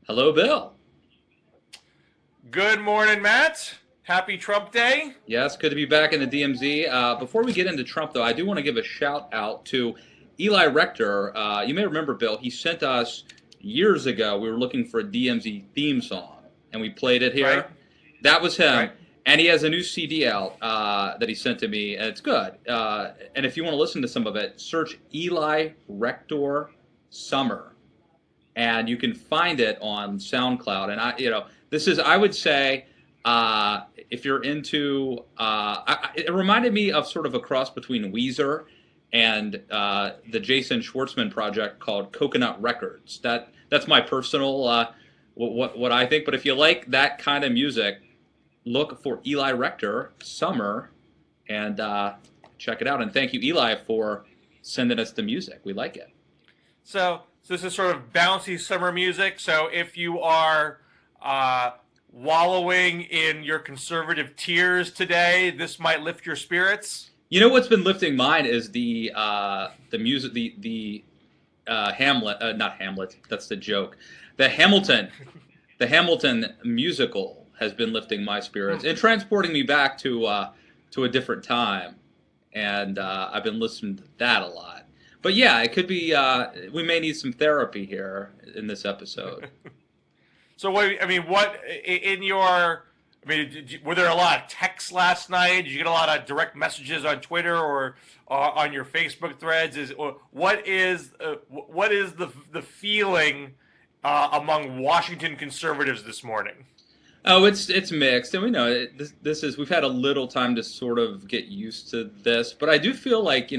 Hello, Bill. Good morning, Matt. Happy Trump Day. Yes, good to be back in the DMZ. Before we get into Trump, though, I do want to give a shout out to Eli Rector. You may remember, Bill, he sent us years ago, we were looking for a DMZ theme song, and we played it Right, here. That was him. right. And he has a new CD out that he sent to me, and it's good. And if you want to listen to some of it, search Eli Rector Summer, and you can find it on SoundCloud. And this is, I would say, if you're into, it reminded me of sort of a cross between Weezer and the Jason Schwartzman project called Coconut Records. That's my personal what I think. But if you like that kind of music, look for Eli Rector Summer and check it out. And thank you, Eli, for sending us the music. We like it. So this is sort of bouncy summer music. So if you are uh, wallowing in your conservative tears today, this might lift your spirits. You know what's been lifting mine is the music, the Hamlet, not Hamlet. That's the joke. The Hamilton, the Hamilton musical has been lifting my spirits and transporting me back to a different time, and I've been listening to that a lot. But yeah, it could be. We may need some therapy here in this episode. So what in your? Were there a lot of texts last night? Did you get a lot of direct messages on Twitter or on your Facebook threads? What is the feeling among Washington conservatives this morning? Oh, it's mixed, and we know this is we've had a little time to sort of get used to this, but I do feel like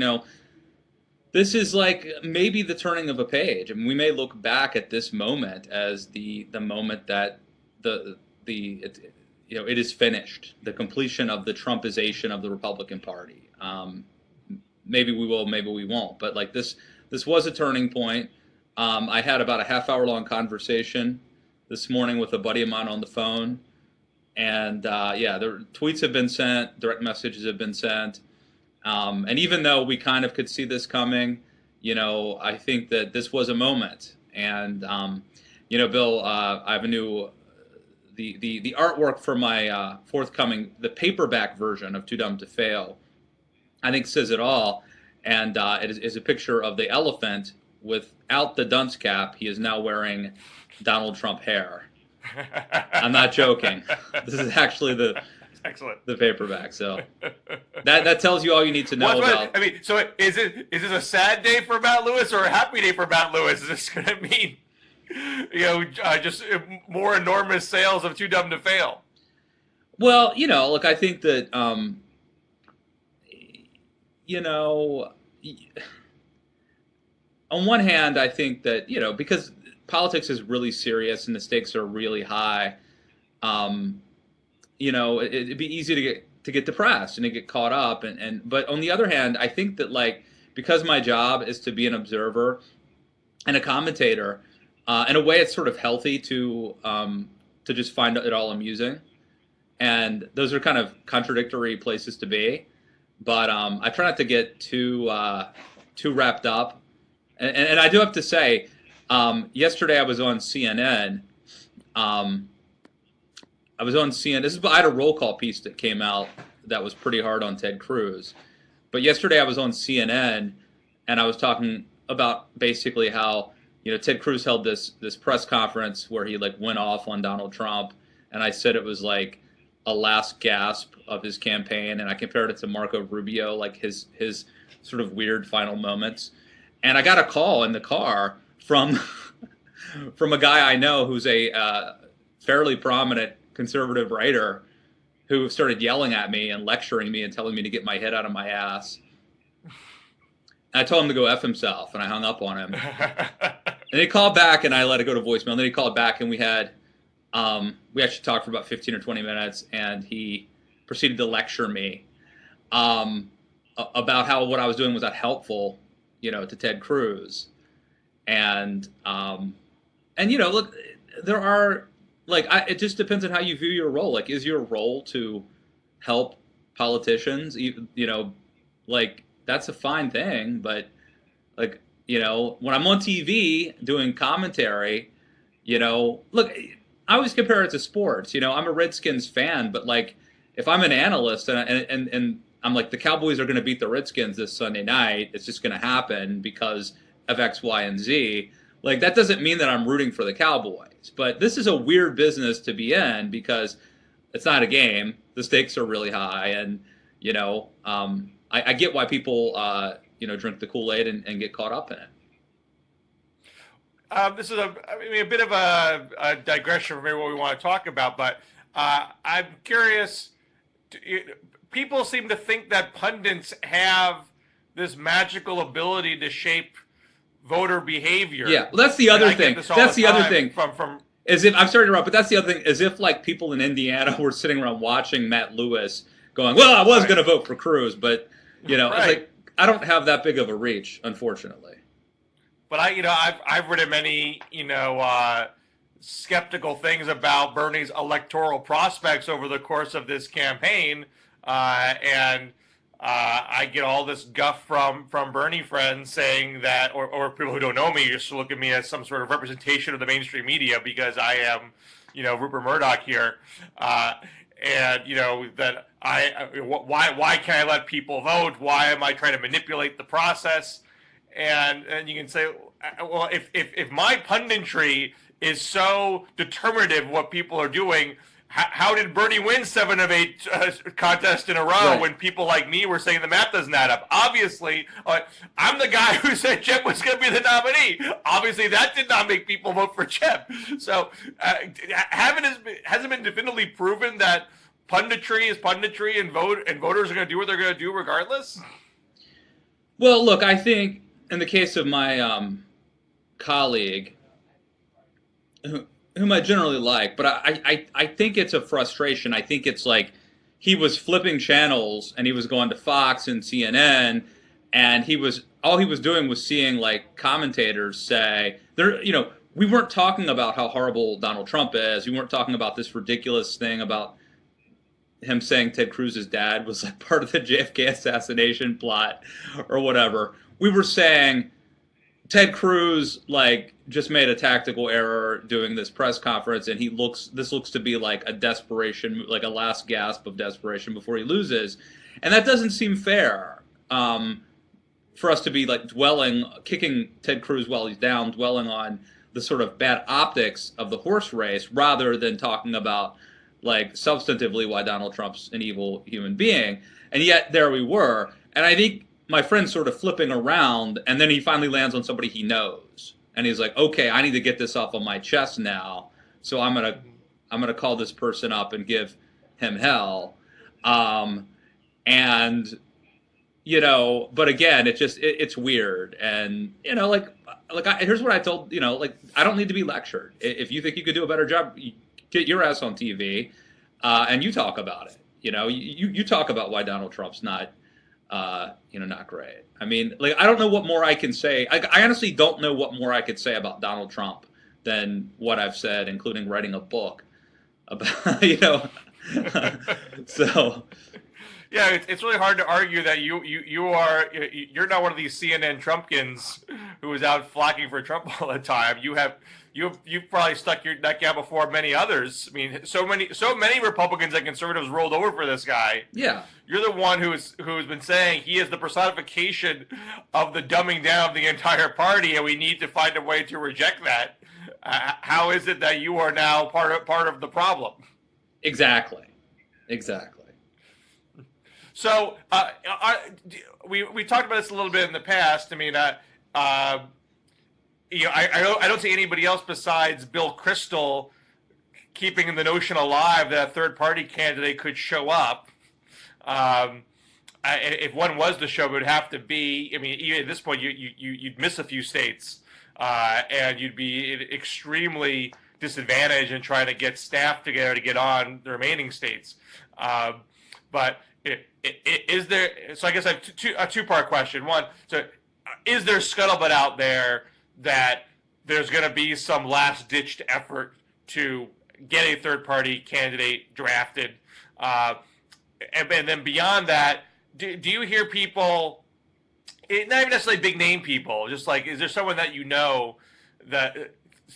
this is like maybe the turning of a page. I mean, we may look back at this moment as the moment that it is finished, the completion of the Trumpization of the Republican Party. Maybe we will, maybe we won't, but like this was a turning point. I had about a half hour long conversation this morning with a buddy of mine on the phone, and yeah, the tweets have been sent, direct messages have been sent. And even though we kind of could see this coming, I think that this was a moment. And, Bill, I have a new, the artwork for my forthcoming, the paperback version of Too Dumb to Fail, I think says it all. And it is a picture of the elephant without the dunce cap. He is now wearing Donald Trump hair. I'm not joking. This is actually Excellent. the paperback. So that tells you all you need to know about. So is this a sad day for Matt Lewis or a happy day for Matt Lewis? Is this going to mean just more enormous sales of Too Dumb to Fail? Well, look, I think that you know, on one hand, I think that because politics is really serious and the stakes are really high. It'd be easy to get depressed and to get caught up, but on the other hand, I think that like because my job is to be an observer and a commentator, in a way, it's sort of healthy to just find it all amusing, and those are kind of contradictory places to be. But I try not to get too wrapped up, and I do have to say, yesterday I was on CNN. I was on CNN. I had a roll call piece that came out that was pretty hard on Ted Cruz. But yesterday I was on CNN and I was talking about basically how Ted Cruz held this press conference where he like went off on Donald Trump, and I said it was like a last gasp of his campaign, and I compared it to Marco Rubio, like his sort of weird final moments. And I got a call in the car from from a guy I know who's a fairly prominent conservative writer who started yelling at me and lecturing me and telling me to get my head out of my ass. And I told him to go F himself, and I hung up on him. And he called back, and I let it go to voicemail. And then he called back, and we actually talked for about 15 or 20 minutes, and he proceeded to lecture me about how what I was doing was not helpful, to Ted Cruz. And look, there are it just depends on how you view your role. Like, is your role to help politicians? That's a fine thing, but when I'm on TV doing commentary, Look, I always compare it to sports. I'm a Redskins fan, but like, if I'm an analyst and I'm like, the Cowboys are going to beat the Redskins this Sunday night, it's just going to happen because of X, Y, and Z. Like, that doesn't mean that I'm rooting for the Cowboys. But this is a weird business to be in because it's not a game. The stakes are really high, and I get why people drink the Kool-Aid and get caught up in it. This is a bit of a digression from maybe what we want to talk about, but I'm curious. People seem to think that pundits have this magical ability to shape voter behavior. Yeah, well, that's the other thing. That's the other thing. From As if I'm sorry to interrupt, but that's the other thing. As if like people in Indiana were sitting around watching Matt Lewis, going, "Well, I was going to vote for Cruz, but it's like I don't have that big of a reach, unfortunately." But I've written many skeptical things about Bernie's electoral prospects over the course of this campaign, and I get all this guff from Bernie friends saying that, or people who don't know me just look at me as some sort of representation of the mainstream media because I am, Rupert Murdoch here, and that why can't I let people vote? Why am I trying to manipulate the process? And you can say, well, if my punditry is so determinative of what people are doing, how did Bernie win 7 of 8 contests in a row when people like me were saying the math doesn't add up? Obviously, I'm the guy who said Jeb was going to be the nominee. Obviously, that did not make people vote for Jeb. So, hasn't it been definitively proven that punditry is punditry, and voters are going to do what they're going to do regardless? Well, look, I think in the case of my colleague, whom I generally like, but I think it's a frustration. I think it's like he was flipping channels and he was going to Fox and CNN, and all he was doing was seeing like commentators say we weren't talking about how horrible Donald Trump is. We weren't talking about this ridiculous thing about him saying Ted Cruz's dad was like part of the JFK assassination plot or whatever. We were saying Ted Cruz like just made a tactical error doing this press conference, and this looks to be like a desperation, like a last gasp of desperation before he loses, and that doesn't seem fair for us to be like kicking Ted Cruz while he's down, dwelling on the sort of bad optics of the horse race rather than talking about like substantively why Donald Trump's an evil human being. And yet there we were, and I think my friend's sort of flipping around, and then he finally lands on somebody he knows, and he's like, "Okay, I need to get this off of my chest now, so I'm gonna call this person up and give him hell," and but again, it's weird, and here's what I told I don't need to be lectured. If you think you could do a better job, get your ass on TV, and you talk about it. You talk about why Donald Trump's not. Not great. I mean, like, I don't know what more I can say. I honestly don't know what more I could say about Donald Trump than what I've said, including writing a book about, so. Yeah, it's really hard to argue that you're not one of these CNN Trumpkins who is out flocking for Trump all the time. You've probably stuck your neck out before many others. I mean, so many Republicans and conservatives rolled over for this guy. Yeah, you're the one who's been saying he is the personification of the dumbing down of the entire party, and we need to find a way to reject that. How is it that you are now part of the problem? Exactly. So we talked about this a little bit in the past. I mean, I don't see anybody else besides Bill Kristol keeping the notion alive that a third-party candidate could show up. If one was to show, it would have to be. I mean, even at this point, you'd miss a few states, and you'd be extremely disadvantaged in trying to get staff together to get on the remaining states. But is there? So I guess I have a two-part question. One, so is there scuttlebutt out there that there's going to be some last-ditched effort to get a third-party candidate drafted? And then beyond that, do you hear people, not even necessarily big-name people, just like, is there someone that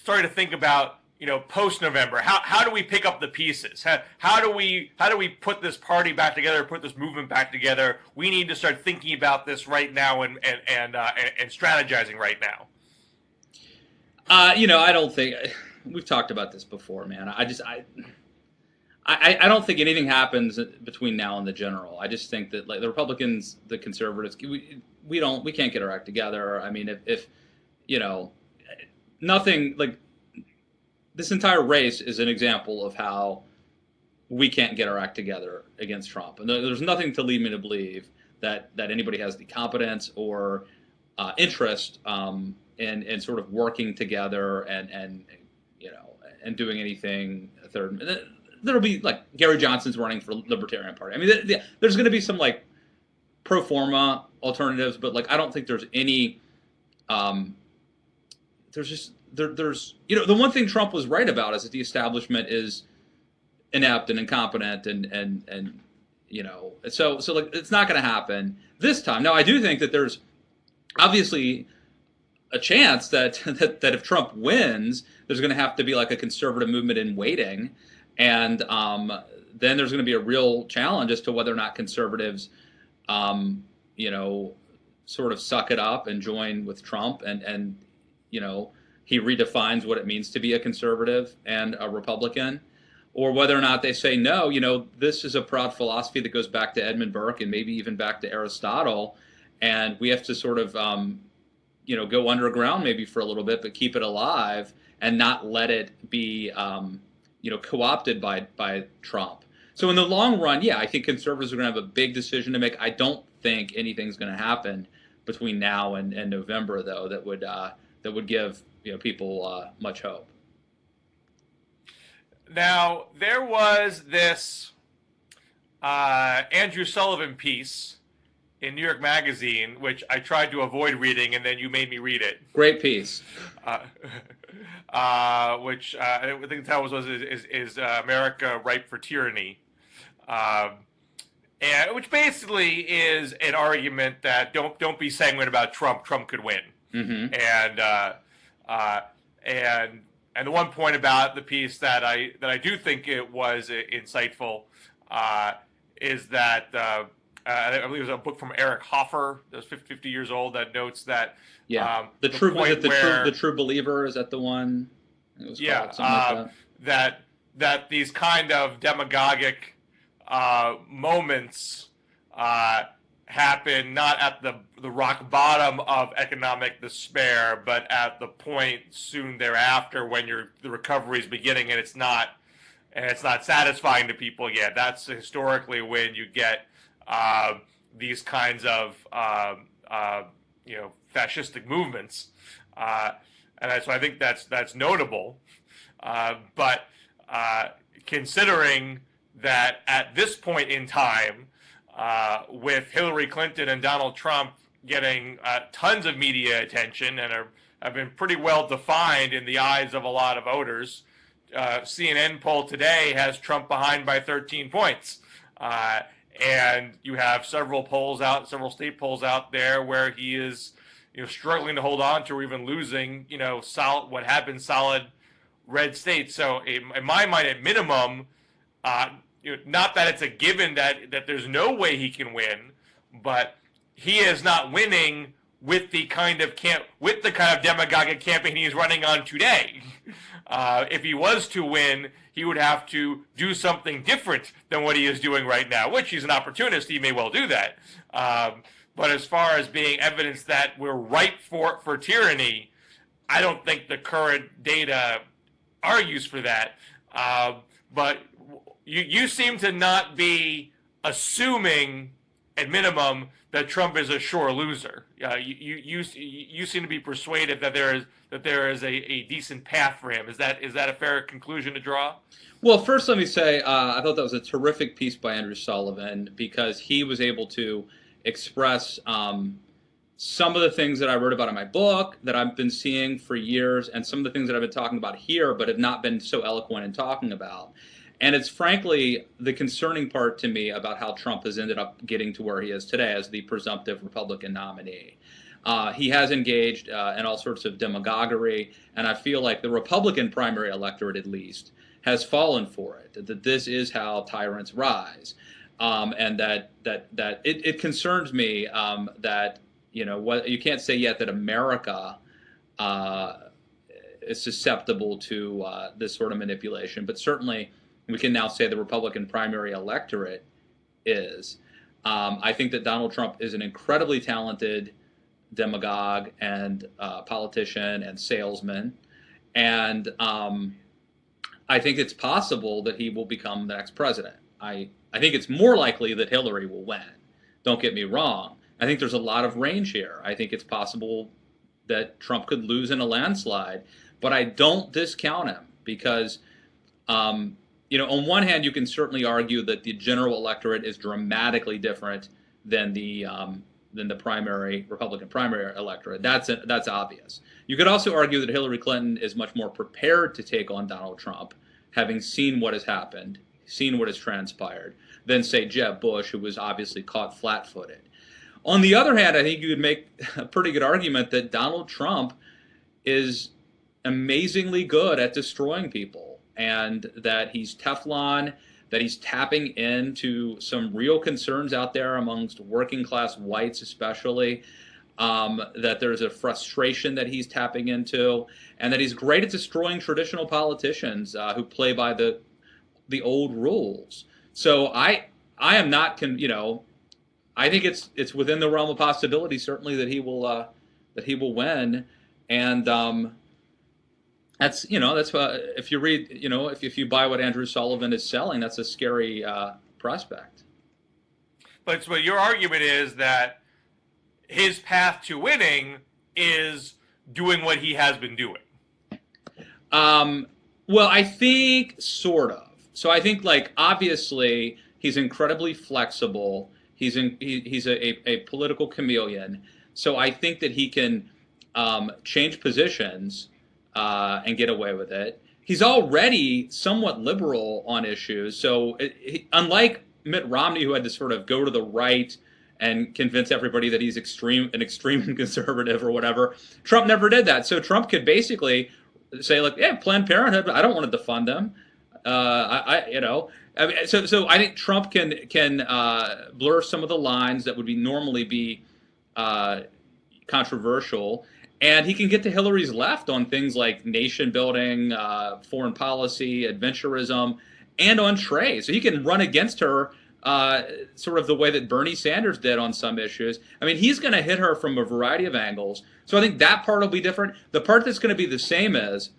starting to think about, post November. How do we pick up the pieces? How do we put this party back together, put this movement back together? We need to start thinking about this right now and strategizing right now. I don't think we've talked about this before, man. I don't think anything happens between now and the general. I just think that, like, the Republicans, the conservatives, we can't get our act together. I mean, if nothing, like, this entire race is an example of how we can't get our act together against Trump, and there's nothing to lead me to believe that anybody has the competence or interest in sort of working together and doing anything. There'll be, like, Gary Johnson's running for Libertarian Party. I mean, there's going to be some, like, pro forma alternatives, but, like, I don't think there's any. There's the one thing Trump was right about is that the establishment is inept and incompetent and so like, it's not going to happen this time. Now, I do think that there's obviously a chance that if Trump wins, there's going to have to be, like, a conservative movement in waiting. And then there's going to be a real challenge as to whether or not conservatives, sort of suck it up and join with Trump, and he redefines what it means to be a conservative and a Republican, or whether or not they say, no, this is a proud philosophy that goes back to Edmund Burke and maybe even back to Aristotle, and we have to sort of, go underground maybe for a little bit, but keep it alive and not let it be co-opted by Trump. So in the long run, yeah, I think conservatives are going to have a big decision to make. I don't think anything's going to happen between now and November, though, that would give people much hope. Now, there was this Andrew Sullivan piece in New York Magazine, which I tried to avoid reading, and then you made me read it. Great piece. Which I think the title was is America Ripe for Tyranny? And which basically is an argument that don't be sanguine about Trump. Trump could win. Mm-hmm. And the one point about the piece that I do think it was insightful is that I believe it was a book from Eric Hoffer that was 50 years old that notes that the True Believer, is that the one? It was called, that these kind of demagogic moments happen not at the rock bottom of economic despair, but at the point soon thereafter when the recovery is beginning and it's not satisfying to people yet. That's historically when you get these kinds of fascistic movements, and so I think that's notable. But considering that at this point in time, with Hillary Clinton and Donald Trump getting tons of media attention and have been pretty well defined in the eyes of a lot of voters, CNN poll today has Trump behind by 13 points. And you have several state polls out there where he is, struggling to hold on to or even losing, solid red states. So in my mind, at minimum, not that it's a given that there's no way he can win, but he is not winning with the kind of demagogic campaign he's running on today. If he was to win, he would have to do something different than what he is doing right now, which he's an opportunist. He may well do that. But as far as being evidence that we're ripe for tyranny, I don't think the current data argues for that. But you seem to not be assuming, at minimum, that Trump is a sure loser. You seem to be persuaded that there is a decent path for him. Is that a fair conclusion to draw? Well, first let me say I thought that was a terrific piece by Andrew Sullivan, because he was able to express some of the things that I wrote about in my book that I've been seeing for years, and some of the things that I've been talking about here but have not been so eloquent in talking about. And it's frankly the concerning part to me about how Trump has ended up getting to where he is today as the presumptive Republican nominee. He has engaged in all sorts of demagoguery, and I feel like the Republican primary electorate, at least, has fallen for it. That this is how tyrants rise, and that it concerns me that what you can't say yet that America is susceptible to this sort of manipulation, but certainly we can now say the Republican primary electorate is. I think that Donald Trump is an incredibly talented demagogue and politician and salesman, and I think it's possible that he will become the next president. I think it's more likely that Hillary will win. Don't get me wrong. I think there's a lot of range here. I think it's possible that Trump could lose in a landslide, but I don't discount him because, on one hand, you can certainly argue that the general electorate is dramatically different than the Republican primary electorate. That's obvious. You could also argue that Hillary Clinton is much more prepared to take on Donald Trump, having seen what has happened, seen what has transpired, than, say, Jeb Bush, who was obviously caught flat-footed. On the other hand, I think you could make a pretty good argument that Donald Trump is amazingly good at destroying people, and that he's Teflon, that he's tapping into some real concerns out there amongst working class whites especially, that there's a frustration that he's tapping into, and that he's great at destroying traditional politicians who play by the old rules. So I am not, I think it's within the realm of possibility certainly that he will win, and that's if you read if you buy what Andrew Sullivan is selling, that's a scary prospect. But your argument is that his path to winning is doing what he has been doing. Well, I think sort of. So I think, like, obviously he's incredibly flexible. He's a political chameleon. So I think that he can change positions and get away with it. He's already somewhat liberal on issues. So unlike Mitt Romney, who had to sort of go to the right and convince everybody that he's an extreme conservative or whatever, Trump never did that. So Trump could basically say, like, yeah, Planned Parenthood, I don't want to defund them. So I think Trump can blur some of the lines that would normally be controversial, and he can get to Hillary's left on things like nation building, foreign policy, adventurism, and on trade. So he can run against her sort of the way that Bernie Sanders did on some issues. I mean, he's going to hit her from a variety of angles. So I think that part will be different. The part that's going to be the same is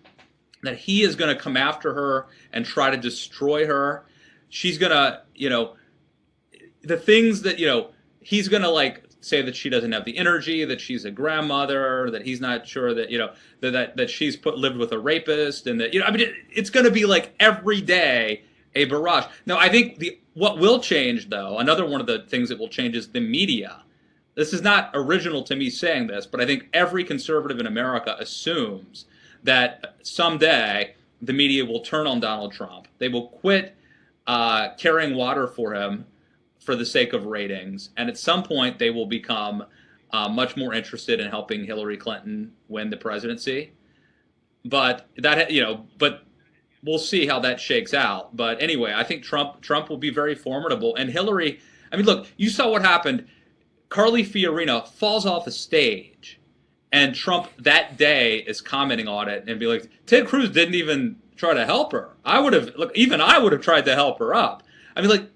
that he is going to come after her and try to destroy her. She's going to, the things that, he's going to, like, say that she doesn't have the energy, that she's a grandmother, that he's not sure that, that she's lived with a rapist, and that, it's going to be like every day a barrage. Now, I think what will change, though, another one of the things that will change is the media. This is not original to me saying this, but I think every conservative in America assumes that someday the media will turn on Donald Trump. They will quit carrying water for him for the sake of ratings, and at some point they will become much more interested in helping Hillary Clinton win the presidency. But but we'll see how that shakes out. But anyway, I think Trump will be very formidable, and Hillary. I mean, look, you saw what happened. Carly Fiorina falls off a stage, and Trump that day is commenting on it and be like, Ted Cruz didn't even try to help her. I would have tried to help her up. I mean, like,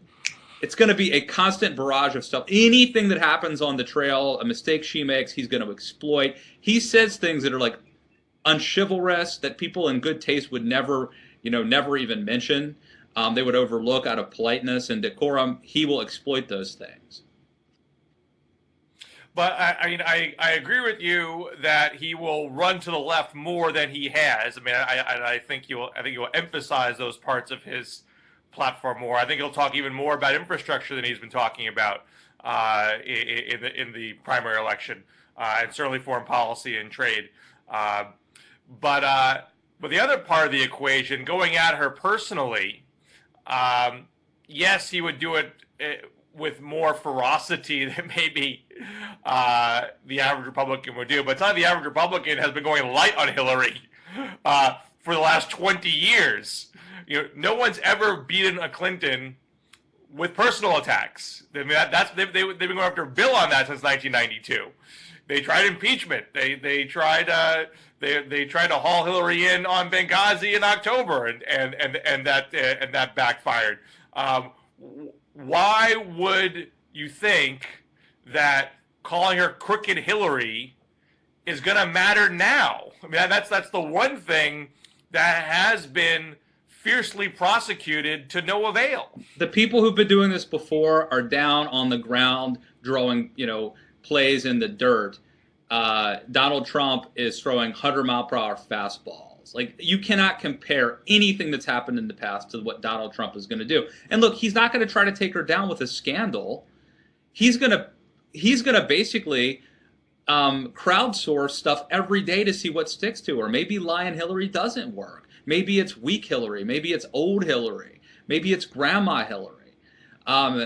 it's going to be a constant barrage of stuff. Anything that happens on the trail, a mistake she makes, he's going to exploit. He says things that are, like, unchivalrous, that people in good taste would never even mention. They would overlook out of politeness and decorum. He will exploit those things. But I agree with you that he will run to the left more than he has. I mean, I think he will emphasize those parts of his platform more. I think he'll talk even more about infrastructure than he's been talking about in the primary election, and certainly foreign policy and trade. But the other part of the equation, going at her personally, yes, he would do it with more ferocity than maybe the average Republican would do. But it's not the average Republican has been going light on Hillary for the last 20 years. No one's ever beaten a Clinton with personal attacks. I mean, they've been going after Bill on that since 1992. They tried impeachment. They tried to haul Hillary in on Benghazi in October, and that backfired. Why would you think that calling her Crooked Hillary is going to matter now? I mean, that's the one thing that has been fiercely prosecuted to no avail. The people who've been doing this before are down on the ground drawing, plays in the dirt. Donald Trump is throwing 100-mile-per-hour fastballs. Like, you cannot compare anything that's happened in the past to what Donald Trump is going to do. And look, he's not going to try to take her down with a scandal. He's going to basically crowdsource stuff every day to see what sticks to her. Maybe Lion Hillary doesn't work. Maybe it's weak Hillary. Maybe it's old Hillary. Maybe it's grandma Hillary.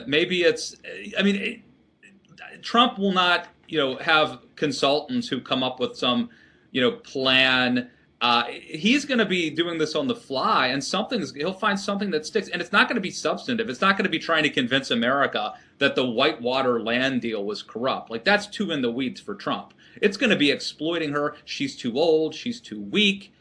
Maybe it's, Trump will not, have consultants who come up with some, plan. He's going to be doing this on the fly, and he'll find something that sticks. And it's not going to be substantive. It's not going to be trying to convince America that the Whitewater land deal was corrupt. Like, that's too in the weeds for Trump. It's going to be exploiting her. She's too old. She's too weak.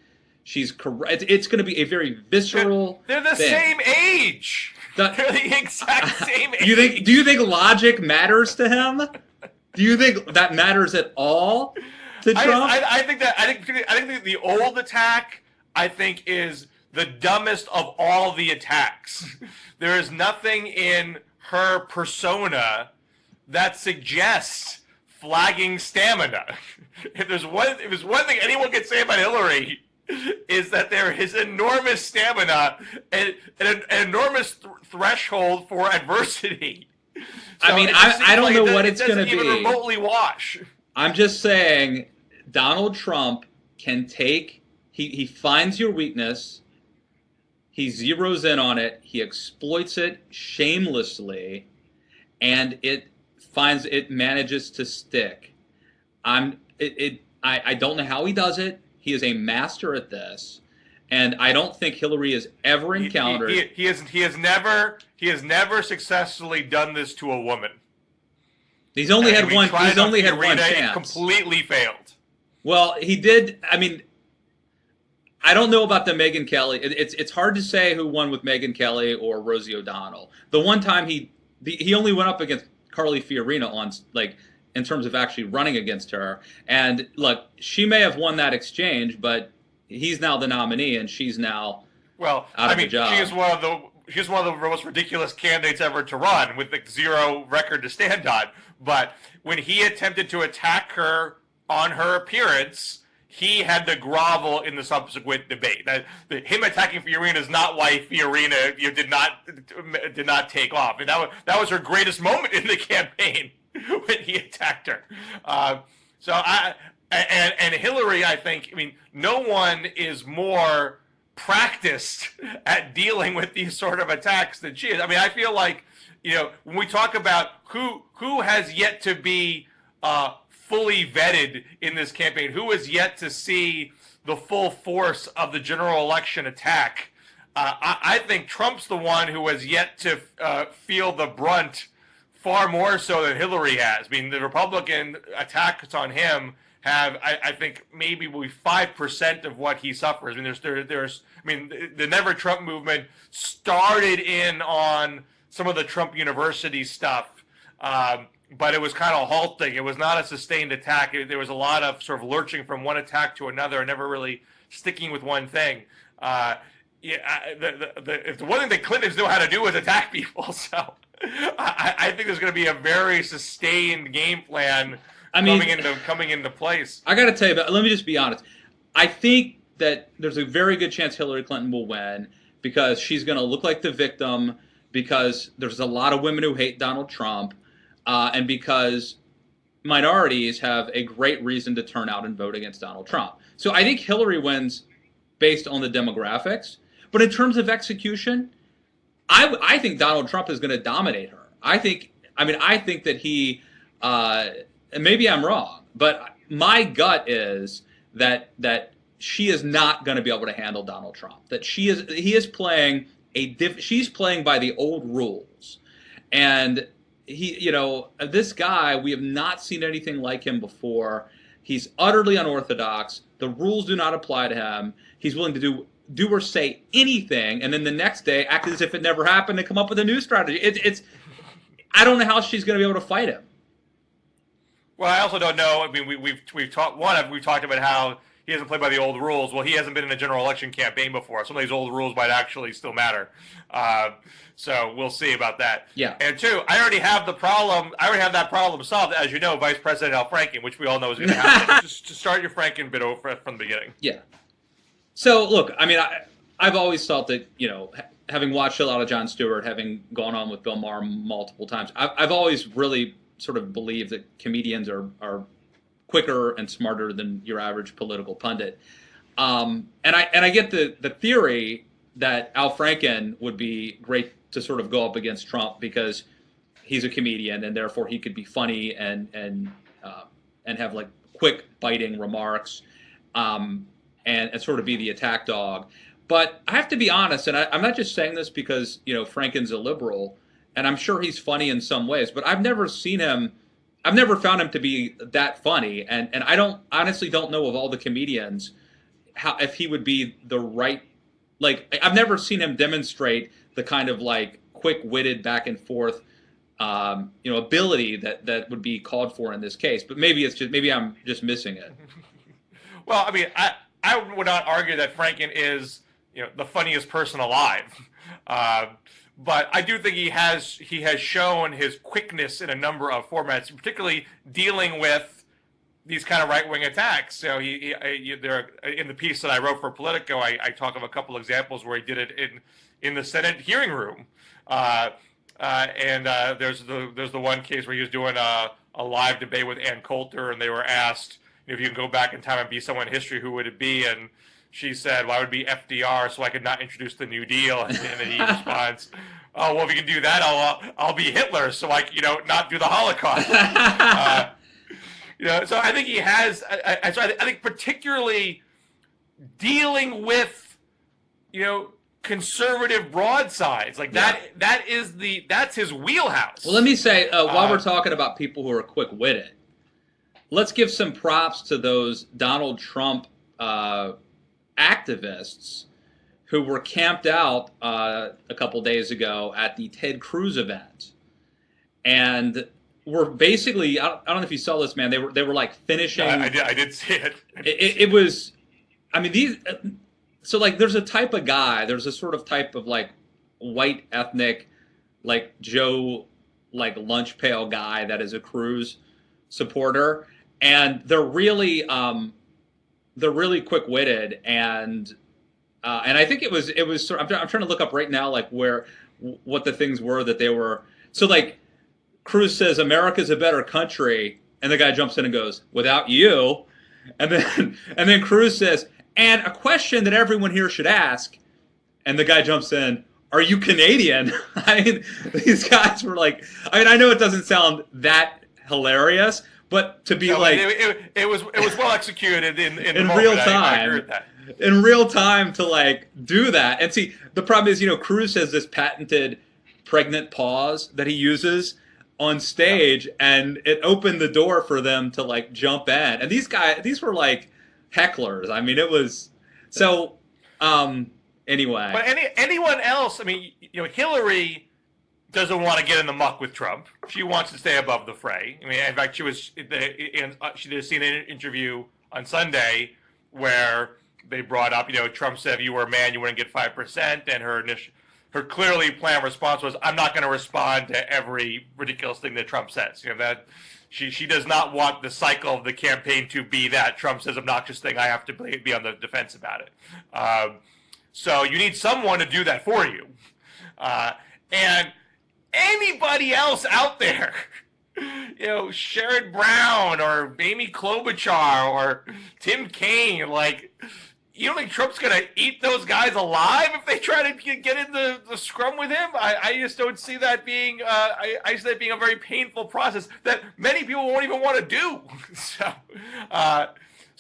She's correct. It's going to be a very visceral. They're the thing. Same age. They're the exact same age. Do you think logic matters to him? Do you think that matters at all to Trump? I think the old attack, I think, is the dumbest of all the attacks. There is nothing in her persona that suggests flagging stamina. If there's one thing anyone can say about Hillary, is that there is enormous stamina and an enormous threshold for adversity. So I don't know what it's going to be. It doesn't even remotely wash. I'm just saying, Donald Trump can take, he finds your weakness, he zeroes in on it, he exploits it shamelessly, and it manages to stick. I don't know how he does it. He is a master at this, and I don't think Hillary has ever encountered. He has never successfully done this to a woman. He's only had one. He's only had one chance. It completely failed. Well, he did. I don't know about the Megyn Kelly. It's hard to say who won with Megyn Kelly or Rosie O'Donnell. The one time he only went up against Carly Fiorina on in terms of actually running against her. And look, she may have won that exchange, but he's now the nominee, and she's now out of the job. She's one of the most ridiculous candidates ever to run, with zero record to stand on. But when he attempted to attack her on her appearance, he had to grovel in the subsequent debate. Him attacking Fiorina is not why Fiorina did not take off, and that was her greatest moment in the campaign. When he attacked her. And Hillary, I think, no one is more practiced at dealing with these sort of attacks than she is. I feel like, when we talk about who has yet to be fully vetted in this campaign, who has yet to see the full force of the general election attack, I think Trump's the one who has yet to feel the brunt far more so than Hillary has. The Republican attacks on him have, I think, maybe 5% of what he suffers. The Never Trump movement started in on some of the Trump University stuff, but it was kind of halting. It was not a sustained attack. There was a lot of sort of lurching from one attack to another and never really sticking with one thing. If the one thing that Clintons know how to do is attack people, so I think there's going to be a very sustained game plan coming into place. I got to tell you, but let me just be honest. I think that there's a very good chance Hillary Clinton will win because she's going to look like the victim, because there's a lot of women who hate Donald Trump, and because minorities have a great reason to turn out and vote against Donald Trump. So I think Hillary wins based on the demographics. But in terms of execution, I think Donald Trump is going to dominate her. I think that he And maybe I'm wrong, but my gut is that she is not going to be able to handle Donald Trump. That he is playing she's playing by the old rules, and this guy, we have not seen anything like him before. He's utterly unorthodox. The rules do not apply to him. He's willing to do or say anything, and then the next day act as if it never happened and come up with a new strategy. I don't know how she's going to be able to fight him. Well, I also don't know. I mean, we've talked about how he hasn't played by the old rules. Well, he hasn't been in a general election campaign before. Some of these old rules might actually still matter. So we'll see about that. Yeah. And two, I already have that problem solved. As you know, Vice President Al Franken, which we all know is going to happen. Just start your Franken bit over from the beginning. Yeah. So look, I mean, I've always felt that, having watched a lot of Jon Stewart, having gone on with Bill Maher multiple times, I've always really sort of believed that comedians are quicker and smarter than your average political pundit. And I get the theory that Al Franken would be great to sort of go up against Trump because he's a comedian and therefore he could be funny and have like quick biting remarks and sort of be the attack dog. But I have to be honest, and I'm not just saying this because Franken's a liberal, and I'm sure he's funny in some ways, but I've never found him to be that funny, and I honestly don't know of all the comedians if he would be the right, like, I've never seen him demonstrate the kind of like quick-witted back and forth ability that would be called for in this case. But maybe I'm just missing it. Well, I mean, I would not argue that Franken is the funniest person alive. But I do think he has shown his quickness in a number of formats, particularly dealing with these kind of right-wing attacks. So there in the piece that I wrote for Politico, I talk of a couple examples where he did it in the Senate hearing room, and there's the one case where he was doing a live debate with Ann Coulter, and they were asked if you can go back in time and be someone in history, who would it be? And she said, well, I would be FDR, so I could not introduce the New Deal. And then he responds, oh, well, if you can do that, I'll be Hitler, so I not do the Holocaust. So I think he has. I think particularly dealing with, conservative broadsides like that. That's his wheelhouse. Well, let me say, while we're talking about people who are quick-witted, let's give some props to those Donald Trump activists who were camped out a couple days ago at the Ted Cruz event, and were basically, I don't know if you saw this, man. They were like finishing. I did see it. It was, I mean, these. So like, there's a type of guy. There's a sort of type of like white ethnic, like Joe, like lunch pail guy that is a Cruz supporter, and they're really quick-witted, and I think it was sort of, I'm trying to look up right now like what the things were that they were. So like Cruz says America's a better country, and the guy jumps in and goes, without you, and then Cruz says, and a question that everyone here should ask, and the guy jumps in, are you Canadian? I mean, these guys were like, I mean, I know it doesn't sound that hilarious, but to be like, it was well executed in real time. I agree with that. In real time to like do that. And see, the problem is, Cruz has this patented pregnant pause that he uses on stage, and it opened the door for them to like jump in. And these were like hecklers. I mean, it was so. Anyway, but anyone else? I mean, Hillary doesn't want to get in the muck with Trump. She wants to stay above the fray. I mean, in fact, she did a CNN interview on Sunday where they brought up, Trump said if you were a man, you wouldn't get 5%, and her clearly planned response was, I'm not going to respond to every ridiculous thing that Trump says. That she does not want the cycle of the campaign to be that Trump says obnoxious thing, I have to be on the defense about it. So you need someone to do that for you. And anybody else out there, Sherrod Brown or Amy Klobuchar or Tim Kaine, like, You don't think Trump's going to eat those guys alive if they try to get in the scrum with him? I just don't see that being I see that being a very painful process that many people won't even want to do. So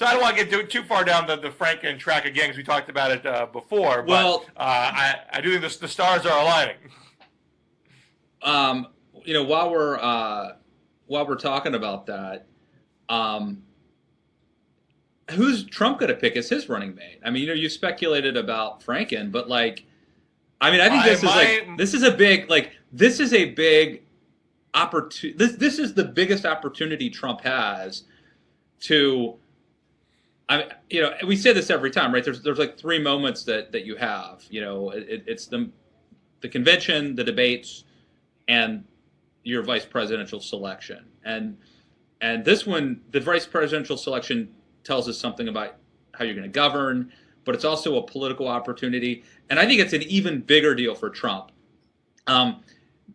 I don't want to get too far down the Franken track again because we talked about it before. But Well, I do think the stars are aligning. While we're talking about that, who's Trump going to pick as his running mate? I mean, you speculated about Franken, but like, I mean, I think this is a big opportunity. This is the biggest opportunity Trump has to. We say this every time, right? There's like three moments that you have. It's the convention, the debates, and your vice presidential selection. And this one, the vice presidential selection tells us something about how you're going to govern, but it's also a political opportunity. And I think it's an even bigger deal for Trump.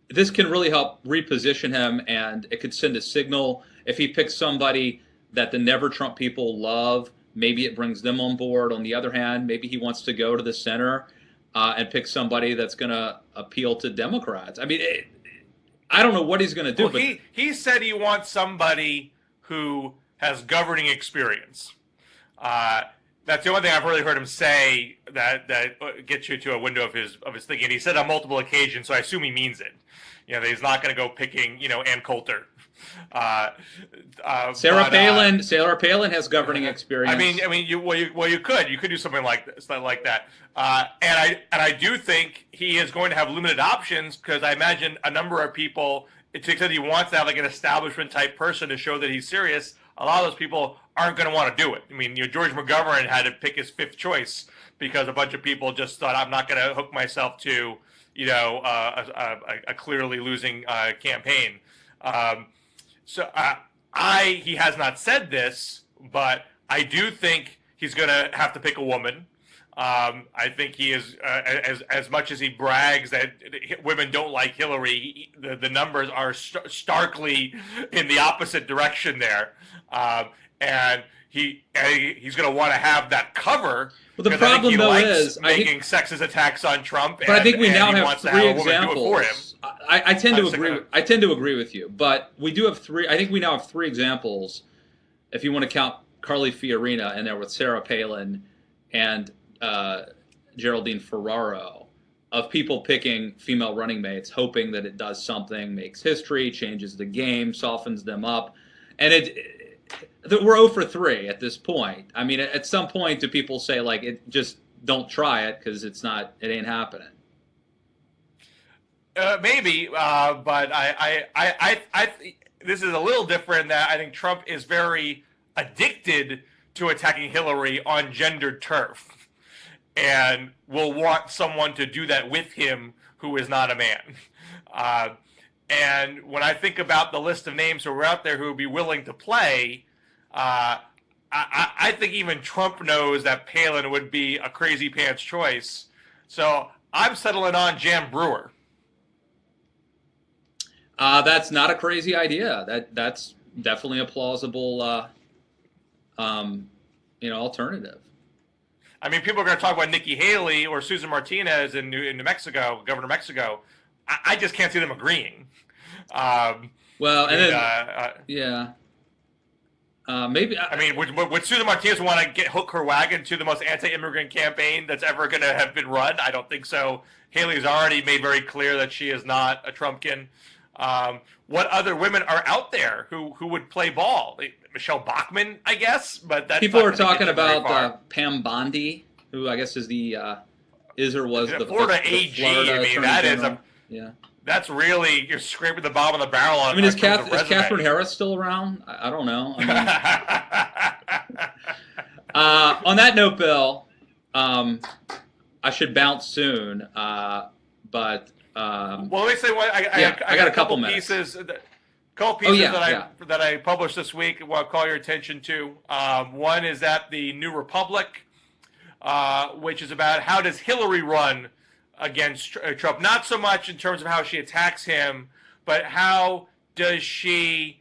This can really help reposition him, and it could send a signal. If he picks somebody that the Never Trump people love, maybe it brings them on board. On the other hand, maybe he wants to go to the center and pick somebody that's going to appeal to Democrats. I mean, I don't know what he's going to do. Well, but he said he wants somebody who has governing experience. That's the only thing I've really heard him say that gets you to a window of his thinking. And he said on multiple occasions, so I assume he means it. That he's not going to go picking, Ann Coulter. Sarah Palin has governing experience. You could do something like that. And I do think he is going to have limited options because I imagine a number of people, to the extent he wants to have like an establishment type person to show that he's serious, a lot of those people aren't going to want to do it. I mean, George McGovern had to pick his fifth choice because a bunch of people just thought, I'm not going to hook myself to, a clearly losing campaign. He has not said this, but I do think he's going to have to pick a woman. I think he is, as much as he brags that women don't like Hillary, the numbers are starkly in the opposite direction there. And he's going to want to have that cover. Well, the problem though is making sexist attacks on Trump. But I think we now have three examples. I tend to agree. I tend to agree with you, but we do have three. I think we now have three examples, if you want to count Carly Fiorina in there with Sarah Palin and Geraldine Ferraro, of people picking female running mates, hoping that it does something, makes history, changes the game, softens them up, and we're 0 for 3 at this point. I mean, at some point, do people say like, just don't try it because it ain't happening? Maybe, but this is a little different. That I think Trump is very addicted to attacking Hillary on gendered turf, and will want someone to do that with him who is not a man. And when I think about the list of names who are out there who would be willing to play, I think even Trump knows that Palin would be a crazy pants choice. So I'm settling on Jan Brewer. That's not a crazy idea. That's definitely a plausible, alternative. I mean, people are going to talk about Nikki Haley or Susan Martinez in New Mexico, Governor Mexico. I just can't see them agreeing. Maybe. I mean, would Susan Martinez want to hook her wagon to the most anti-immigrant campaign that's ever going to have been run? I don't think so. Haley has already made very clear that she is not a Trumpkin. What other women are out there who would play ball? Michelle Bachmann, I guess, but that's people are talking about Pam Bondi, who I guess is the Florida AG. Florida I mean, that General. is that's really, you're scraping the bottom of the barrel on. I mean, is Catherine Harris still around? I don't know. I mean, on that note, Bill, I should bounce soon, but. Well, let me say what I got a couple pieces. That I published this week. I'll call your attention to. One is that the New Republic, which is about how does Hillary run against Trump? Not so much in terms of how she attacks him, but how does she?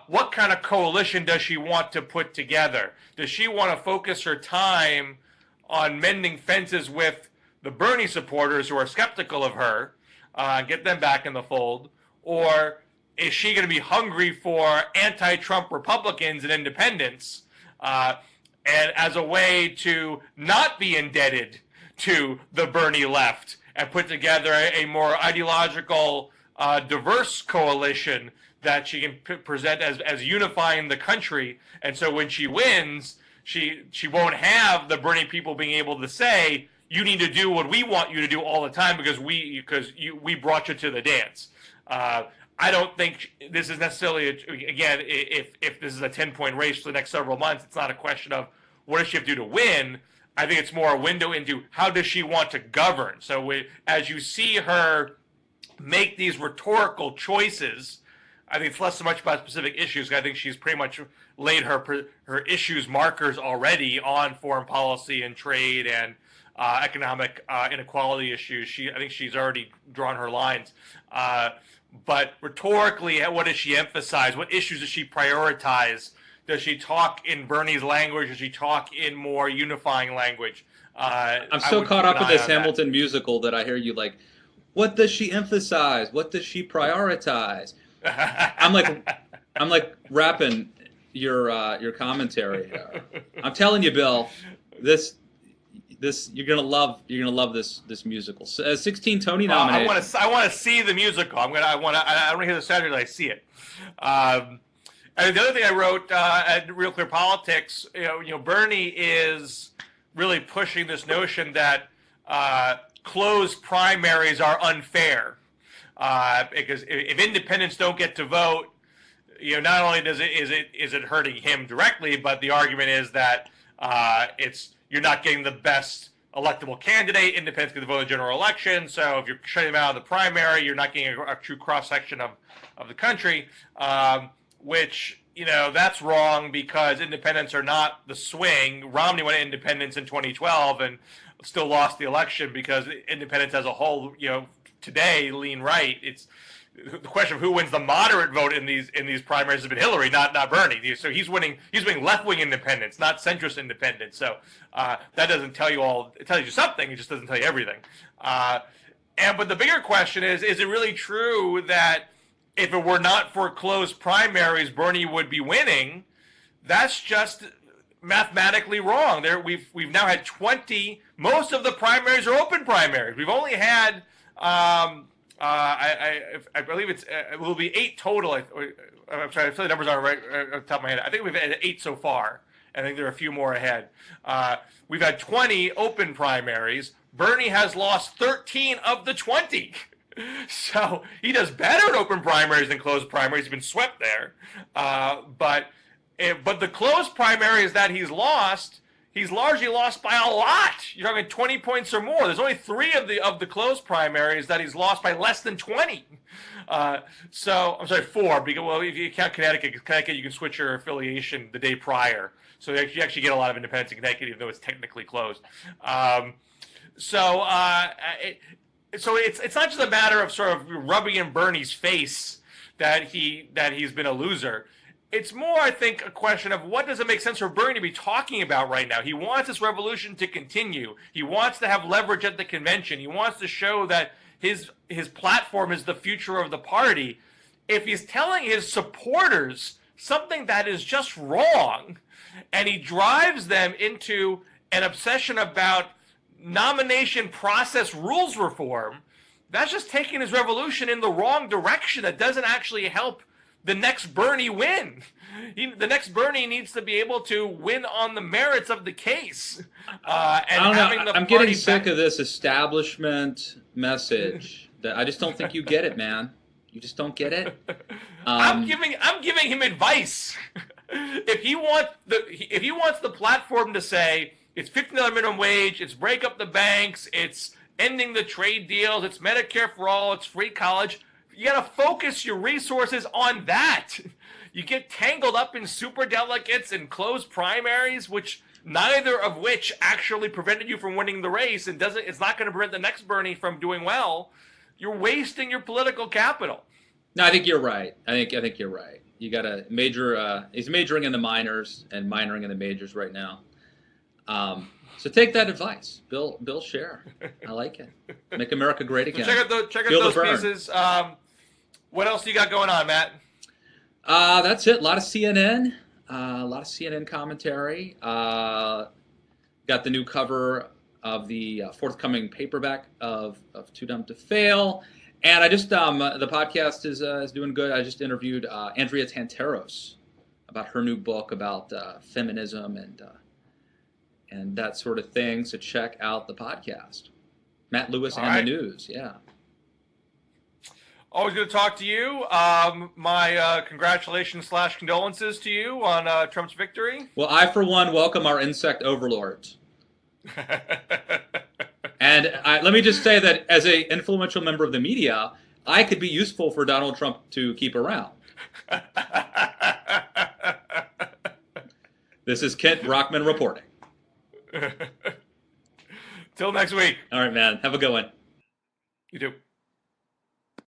What kind of coalition does she want to put together? Does she want to focus her time on mending fences with the Bernie supporters who are skeptical of her, get them back in the fold, or is she going to be hungry for anti-Trump Republicans and independents, and as a way to not be indebted to the Bernie left and put together a more ideological, diverse coalition that she can present as unifying the country. And so when she wins, she won't have the Bernie people being able to say, you need to do what we want you to do all the time because we brought you to the dance. I don't think this is necessarily, again, if this is a 10-point race for the next several months, it's not a question of what does she have to do to win. I think it's more a window into how does she want to govern. So as you see her make these rhetorical choices, I think it's less so much about specific issues. I think she's pretty much laid her issues markers already on foreign policy and trade and economic inequality issues. I think she's already drawn her lines. But rhetorically, what does she emphasize? What issues does she prioritize? Does she talk in Bernie's language? Does she talk in more unifying language? I'm so caught up with this Hamilton musical that I hear you like, what does she emphasize? What does she prioritize? I'm like rapping your commentary. I'm telling you, Bill, this you're gonna love this musical. 16 Tony nominations. I want to see the musical. I want to hear the sound until I see it. And the other thing I wrote at Real Clear Politics, Bernie is really pushing this notion that closed primaries are unfair, because if independents don't get to vote, not only is it hurting him directly, but the argument is that you're not getting the best electable candidate. Independents get to vote in the general election, so if you're shutting them out of the primary, you're not getting a true cross-section of the country, which, that's wrong because independents are not the swing. Romney went independents in 2012 and still lost the election because independents as a whole, today lean right. It's the question of who wins the moderate vote in these primaries has been Hillary, not Bernie. So he's winning left-wing independents, not centrist independents. So that doesn't tell you all. It tells you something. It just doesn't tell you everything. But the bigger question is it really true that if it were not for closed primaries, Bernie would be winning? That's just mathematically wrong. We've now had 20. Most of the primaries are open primaries. We've only had. I believe it will be 8 total. I'm sorry, I feel the numbers aren't right off the top of my head. I think we've had 8 so far. I think there are a few more ahead. We've had 20 open primaries. Bernie has lost 13 of the 20. So he does better at open primaries than closed primaries. He's been swept there. But the closed primaries that he's largely lost by a lot. You're talking 20 points or more. There's only 3 of the closed primaries that he's lost by less than 20. So I'm sorry, 4. Because if you count Connecticut, you can switch your affiliation the day prior. So you actually get a lot of independents in Connecticut, even though it's technically closed. So it's not just a matter of sort of rubbing in Bernie's face that he's been a loser. It's more, I think, a question of what does it make sense for Bernie to be talking about right now. He wants this revolution to continue. He wants to have leverage at the convention. He wants to show that his platform is the future of the party. If he's telling his supporters something that is just wrong, and he drives them into an obsession about nomination process rules reform, that's just taking his revolution in the wrong direction. That doesn't actually help the next Bernie win. The next Bernie needs to be able to win on the merits of the case. I'm getting sick of this establishment message. That I just don't think you get it, man. You just don't get it. I'm giving him advice. If he wants the platform to say it's $15 minimum wage, it's break up the banks, it's ending the trade deals, it's Medicare for all, it's free college. You got to focus your resources on that. You get tangled up in superdelegates and closed primaries, neither of which actually prevented you from winning the race, and it's not going to prevent the next Bernie from doing well. You're wasting your political capital. No, I think you're right. I think you're right. You got to major. He's majoring in the minors and minoring in the majors right now. So take that advice, Bill Scher. I like it. Make America great again. So check out those pieces. What else do you got going on, Matt? That's it. A lot of CNN. A lot of CNN commentary. Got the new cover of the forthcoming paperback of Too Dumb to Fail. And I just, the podcast is doing good. I just interviewed Andrea Tantaros about her new book about feminism and that sort of thing. So check out the podcast. Matt Lewis and the News, yeah. Always good to talk to you. My congratulations / condolences to you on Trump's victory. Well, I, for one, welcome our insect overlords. And let me just say that as an influential member of the media, I could be useful for Donald Trump to keep around. This is Kent Brockman reporting. Till next week. All right, man. Have a good one. You too.